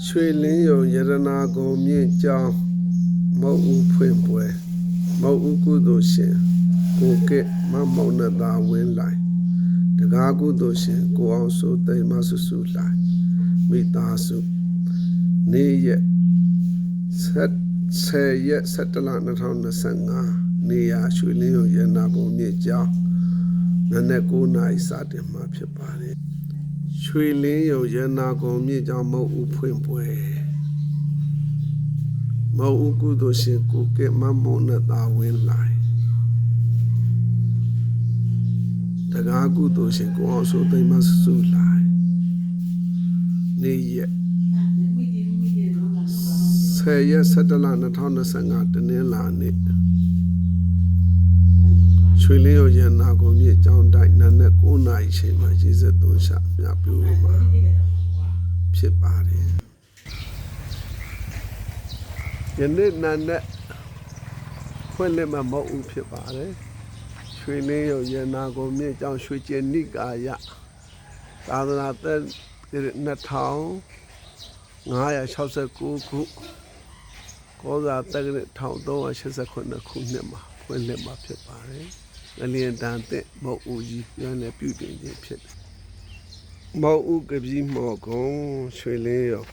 ရွှေလင်းယုံရတနာကုံမြင့်ကျောင်းမုတ်ဦးဖွင့်ပွဲမုတ်ဦးကုသိုလ်ရှင်ကိုကဲ့မမောင်နတာဝင်းလိုက်တကားကုသိုလ်ရှင်ကိုအောင်စိုးသိမ်းမဆုစုလိုက်မိသားစုနေ့ရက်10ရက်17လ2025နေရာရွှေလင်းယုံရတနာကုံမြင့်ကျောင်းနနက်9 နာရီစတင်မှာဖြစ်ပါတယ်ရွှေလင်းယုံရတနာကုံမြင့်ကျောင်းမုတ်ဦးဖွင့်ပွဲမုတ်ဦးကုသိုလ်ရှင်ကိုကဲ့မမောင်နတာဝင်းလိုက်တကားကုသိုလ်ရှင်ကိုအောင်စိုးသိမ်းမဆုစုလိုက်နေ့ရက်10ရက်17လ2025တနင်္လာနေ့ရွှေလင်းယုံရတနာကုံမြင့်ကျောင်းတိုက်နနက်9 နာရီချိန်မှာရေစက်သွန်းချမြပြူမှာဖြစ်ပါတယ်ယနေ့နနက်ဖွင့်လှစ်မှာမဟုတ်ဘူးဖြစ်ပါတယ်ရွှေလင်းယုံရတနာကုံမြင့်ကျောင်းရွှေကျင်နိကာယသာသနာသက်2569ခုကောဇာတက္ကရာ1389ခုနှစ်မှာဖွင့်လှစ်မှာဖြစ်ပါတယ်ငလျင်တန်တဲ့မုတ်ဦးကြီးပြန်လည်ပြုပြင်ခြင်းဖြစ်တယ်မုတ်ဦးကပီးမော်ကုံရွှေလင်းယုံ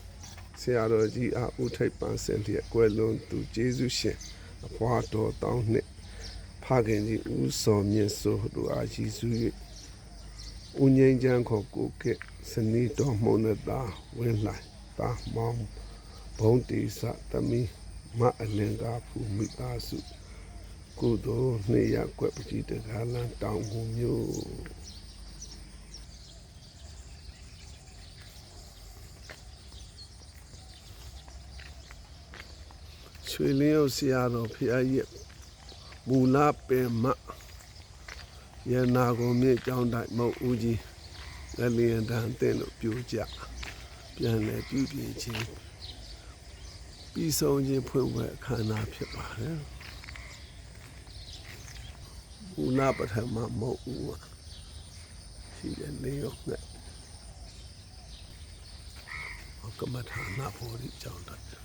ဆရာတော်ကြီးအားဦးထိပ်ပန်းစင်လျက်ကွယ်လွန်သူကျေးဇူးရှင်အဖွာတော်တောင်းနှစ်ဖခင်ကြီးဦးစော်မြင့်စိုးတို့အားရည်စူး၍ဦးငိမ့်ချမ်းခေါ်ကိုကဲ့စနီးတော်မုံနတာဝင်းလှိုင်တာမောင်ဘုံတီစသမီးမအလင်္ကာဖူမိသားစုကုသိုလ်နှစ်ရပ်ကွက်ပကြီးတကားလန်းတောင်ကုန်မြို့ရွှေလင်းယုံဆရာတော်ဖျားရဲ့မူလပင်မရတနာကုံမြင့်ကျောင်းတိုက်မုတ်ဦးကြီးငလျင်တန်တဲ့လို့ပြောကြပြန်လည်ပြုပြင်ခြင်းပြီးဆုံးခြင်းဖွင့်ပွဲအခမ်းအနားဖြစ်ပါတယ်မူလပထမမုတ်ဦးမှာရှိတဲ့နေရောနဲ့ကမ္မထာနာဘောဓိကျောင်းတိုက်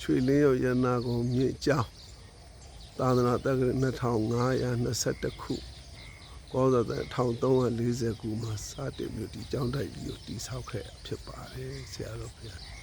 ရွှေလင်းယုံရတနာကုံမြင့်ကျောင်းသာသနာတက္ကရာ2521ခုကောဇာတ1340ခုမှာစတင်ပြီးဒီကျောင်းတိုက်ကြီးကိုတည်ဆောက်ခဲ့ဖြစ်ပါတယ်ဆရာတော်ဘုရား